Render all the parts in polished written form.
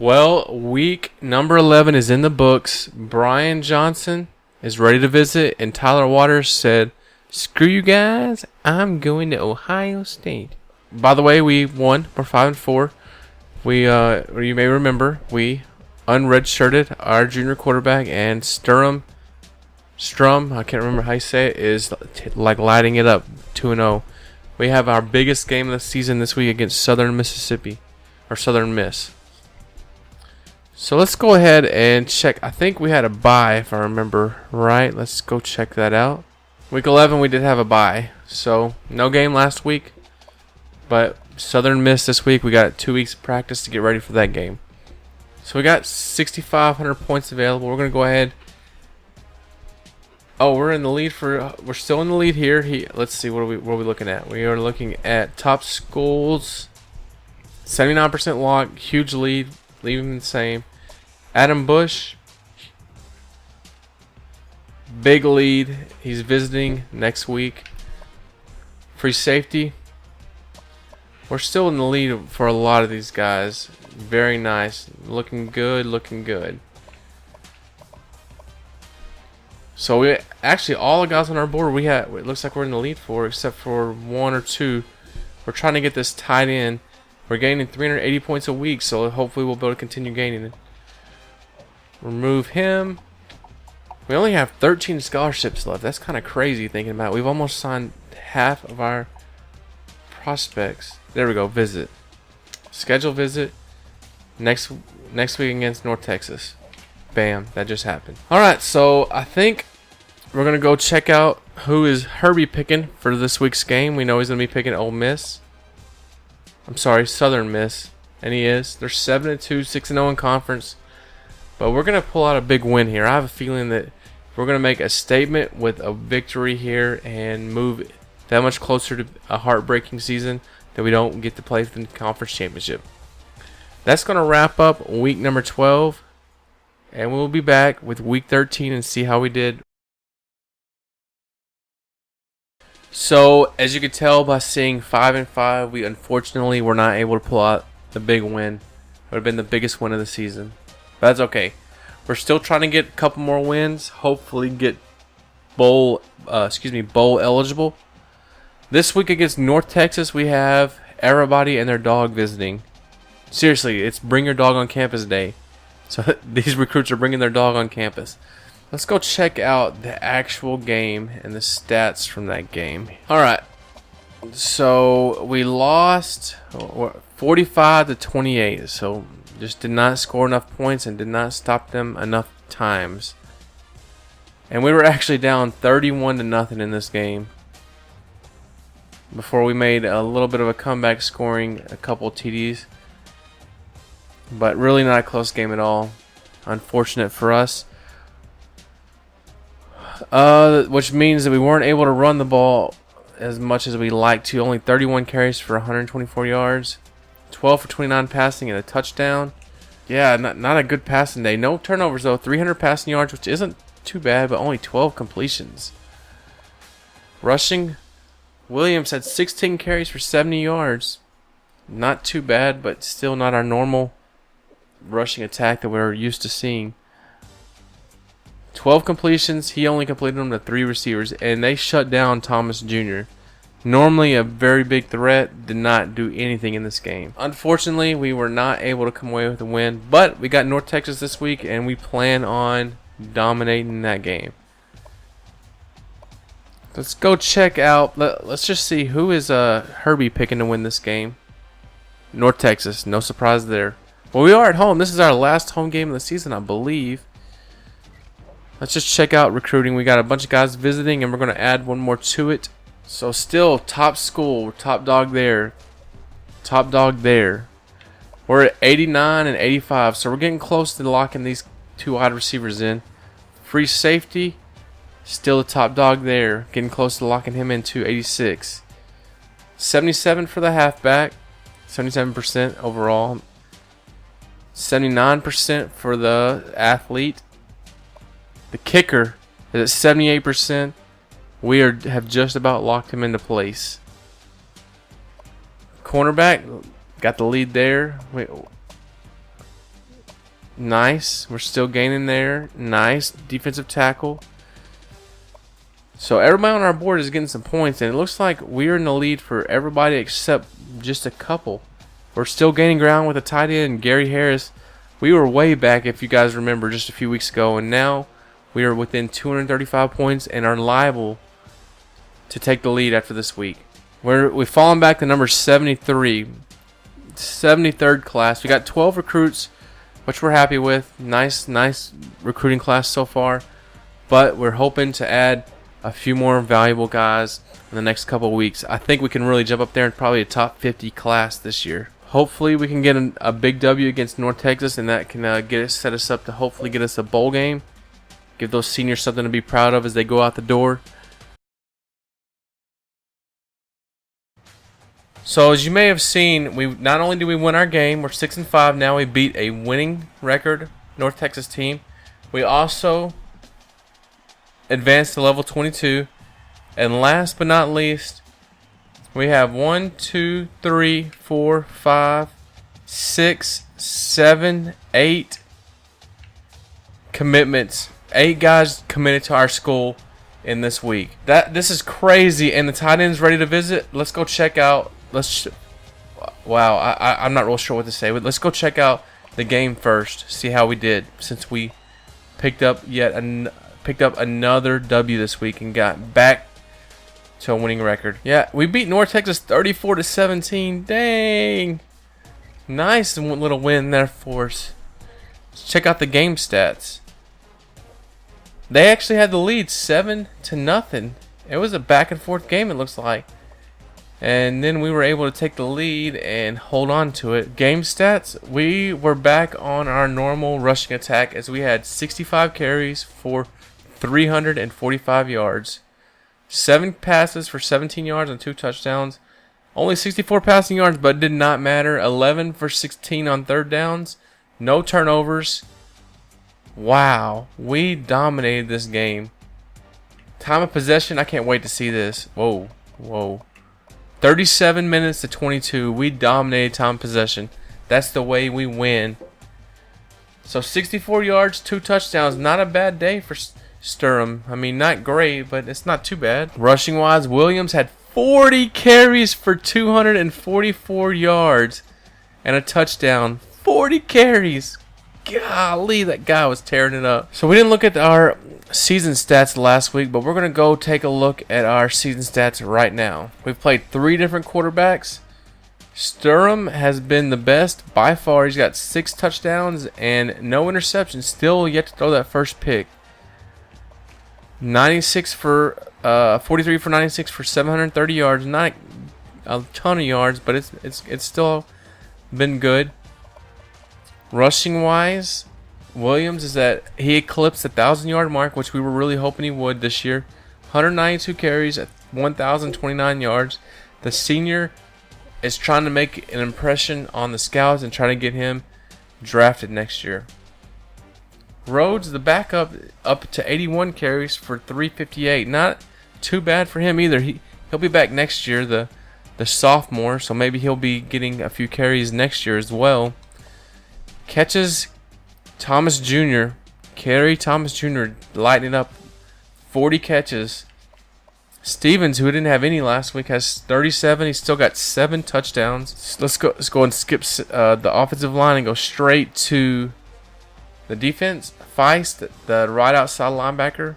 Well, week number 11 is in the books. Brian Johnson is ready to visit, and Tyler Waters said, "Screw you guys, I'm going to Ohio State." By the way, we won. We're 5-4. You may remember, we unredshirted our junior quarterback, and Strum, I can't remember how you say it, is like lighting it up, 2-0. We have our biggest game of the season this week against Southern Mississippi, or Southern Miss. So let's go ahead and check. I think we had a bye, if I remember right. Let's go check that out. Week 11, we did have a bye. So no game last week, but Southern Miss this week. We got 2 weeks of practice to get ready for that game. So we got 6,500 points available. We're going to go ahead. Oh, we're in the lead we're still in the lead here. Let's see, what are we looking at? We are looking at top schools. 79% lock, huge lead, leaving the same. Adam Bush, big lead. He's visiting next week. Free safety. We're still in the lead for a lot of these guys. Very nice. Looking good, looking good. So we actually, all the guys on our board, it looks like we're in the lead for, except for 1 or 2. We're trying to get this tied in. We're gaining 380 points a week, so hopefully we'll be able to continue gaining it. Remove him. We only have 13 scholarships left. That's kind of crazy thinking about it. We've almost signed half of our prospects. There we go. Visit. Schedule visit. Next week against North Texas. Bam. That just happened. Alright, so I think we're going to go check out who is Herbie picking for this week's game. We know he's going to be picking Ole Miss. I'm sorry, Southern Miss. And he is. They're 7-2, 6-0 in conference. But we're going to pull out a big win here. I have a feeling that we're going to make a statement with a victory here and move that much closer to a heartbreaking season that we don't get to play for the conference championship. That's going to wrap up week number 12. And we'll be back with week 13 and see how we did. So, as you can tell by seeing 5-5, we unfortunately were not able to pull out the big win. It would have been the biggest win of the season. But that's okay. We're still trying to get a couple more wins. Hopefully get bowl eligible. This week against North Texas, we have everybody and their dog visiting. Seriously, it's Bring Your Dog on Campus Day. So these recruits are bringing their dog on campus. Let's go check out the actual game and the stats from that game. Alright. So we lost 45-28. So just did not score enough points and did not stop them enough times. And we were actually down 31-0 in this game before we made a little bit of a comeback, scoring a couple TDs. But really not a close game at all. Unfortunate for us. Which means that we weren't able to run the ball as much as we like to. Only 31 carries for 124 yards. 12 for 29 passing and a touchdown. Yeah, not a good passing day. No turnovers though. 300 passing yards, which isn't too bad, but only 12 completions. Rushing, Williams had 16 carries for 70 yards. Not too bad, but still not our normal rushing attack that we're used to seeing. 12 completions. He only completed them to 3 receivers, and they shut down Thomas Jr. Normally a very big threat, did not do anything in this game. Unfortunately, we were not able to come away with a win, but we got North Texas this week, and we plan on dominating that game. Let's go check out. Let's just see who is Herbie picking to win this game. North Texas, no surprise there. Well, we are at home. This is our last home game of the season, I believe. Let's just check out recruiting. We got a bunch of guys visiting, and we're going to add one more to it. So still top school, top dog there. Top dog there. We're at 89 and 85, so we're getting close to locking these 2 wide receivers in. Free safety, still the top dog there. Getting close to locking him into 86. 77 for the halfback. 77% overall. 79% for the athlete. The kicker is at 78%. We have just about locked him into place. Cornerback got the lead there. Nice. We're still gaining there. Nice. Defensive tackle. So everybody on our board is getting some points, and it looks like we're in the lead for everybody except just a couple. We're still gaining ground with a tight end, Gary Harris. We were way back, if you guys remember, just a few weeks ago, and now we are within 235 points and are liable to take the lead after this week. We've fallen back to number 73, 73rd class. We got 12 recruits, which we're happy with. Nice recruiting class so far, but we're hoping to add a few more valuable guys in the next couple of weeks. I think we can really jump up there and probably a top 50 class this year. Hopefully we can get a big W against North Texas, and that can set us up to hopefully get us a bowl game. Give those seniors something to be proud of as they go out the door. So as you may have seen, we not only did we win our game, we're 6-5 now. We beat a winning record North Texas team. We also advanced to level 22, and last but not least, we have 1, 2, 3, 4, 5, 6, 7, 8 commitments. 8 guys committed to our school in this week. This is crazy, and the tight end's ready to visit. Let's go check out. Wow, I'm not real sure what to say, but let's go check out the game first. See how we did since we picked up another W this week and got back to a winning record. Yeah, we beat North Texas 34-17. Dang, nice little win there for us. Let's check out the game stats. They actually had the lead 7-0. It was a back and forth game, it looks like. And then we were able to take the lead and hold on to it. Game stats, we were back on our normal rushing attack as we had 65 carries for 345 yards. 7 passes for 17 yards and 2 touchdowns. Only 64 passing yards, but it did not matter. 11 for 16 on third downs. No turnovers. Wow, we dominated this game. Time of possession, I can't wait to see this. Whoa. 37 minutes to 22. We dominated time of possession. That's the way we win. So 64 yards, 2 touchdowns. Not a bad day for Sturm. I mean, not great, but it's not too bad. Rushing wise, Williams had 40 carries for 244 yards and a touchdown. 40 carries. Golly, that guy was tearing it up. So we didn't look at our season stats last week, but we're going to go take a look at our season stats right now. We've played 3 different quarterbacks. Sturm has been the best by far. He's got 6 touchdowns and no interceptions. Still yet to throw that first pick. 43 for 96 for 730 yards. Not a ton of yards, but it's still been good. Rushing wise, Williams he eclipsed the 1,000-yard mark, which we were really hoping he would this year. 192 carries at 1,029 yards. The senior is trying to make an impression on the scouts and trying to get him drafted next year. Rhodes, the backup, up to 81 carries for 358. Not too bad for him either. He'll be back next year, the sophomore, so maybe he'll be getting a few carries next year as well. Catches, Thomas Jr. Thomas Jr. lighting up 40 catches. Stevens, who didn't have any last week, has 37. He's still got 7 touchdowns. Let's go and skip the offensive line and go straight to the defense. Feist, the right outside linebacker,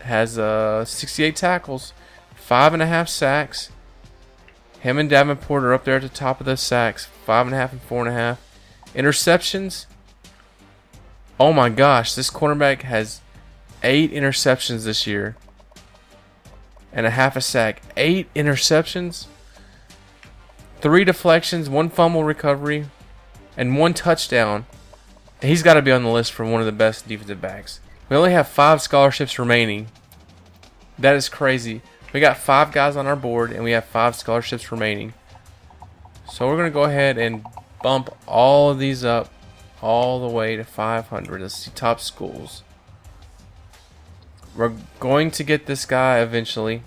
has 68 tackles, 5.5 sacks. Him and Davenport are up there at the top of the sacks, 5.5 and 4.5. Interceptions. Oh my gosh, this cornerback has 8 interceptions this year and a half a sack. 8 interceptions, 3 deflections, 1 fumble recovery, and 1 touchdown. He's got to be on the list for one of the best defensive backs. We only have 5 scholarships remaining. That is crazy. We got 5 guys on our board and we have 5 scholarships remaining. So we're going to go ahead and bump all of these up all the way to 500. Let's see top schools. We're going to get this guy eventually.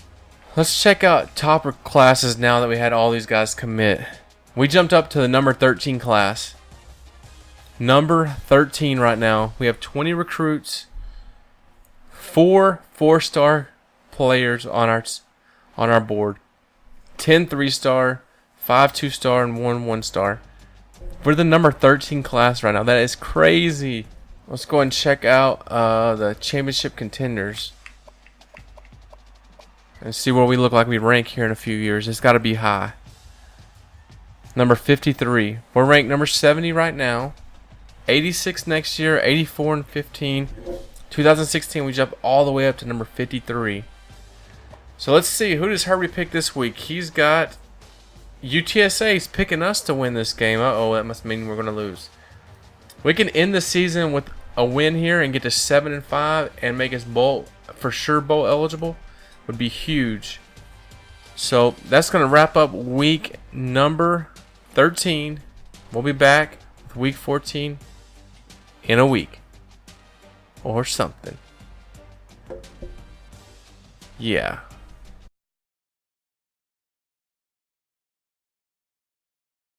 Let's check out topper classes now that we had all these guys commit. We jumped up to the number 13 class. number 13 right now. We have 20 recruits, 4 4-star players on our board, 10 3-star, 5 2-star, and 1 1-star. We're the number 13 class right now. That is crazy. Let's go and check out the championship contenders and see where we look like we rank here in a few years. It's got to be high. Number 53. We're ranked number 70 right now. 86 next year, 84 and 15. 2016, we jumped all the way up to number 53. So let's see. Who does Herbie pick this week? He's got UTSA. He's picking us to win this game. Uh-oh, that must mean we're going to lose. We can end the season with a win here and get to 7-5 and make us bowl eligible. Would be huge. So that's going to wrap up week number 13. We'll be back with week 14 in a week or something. Yeah.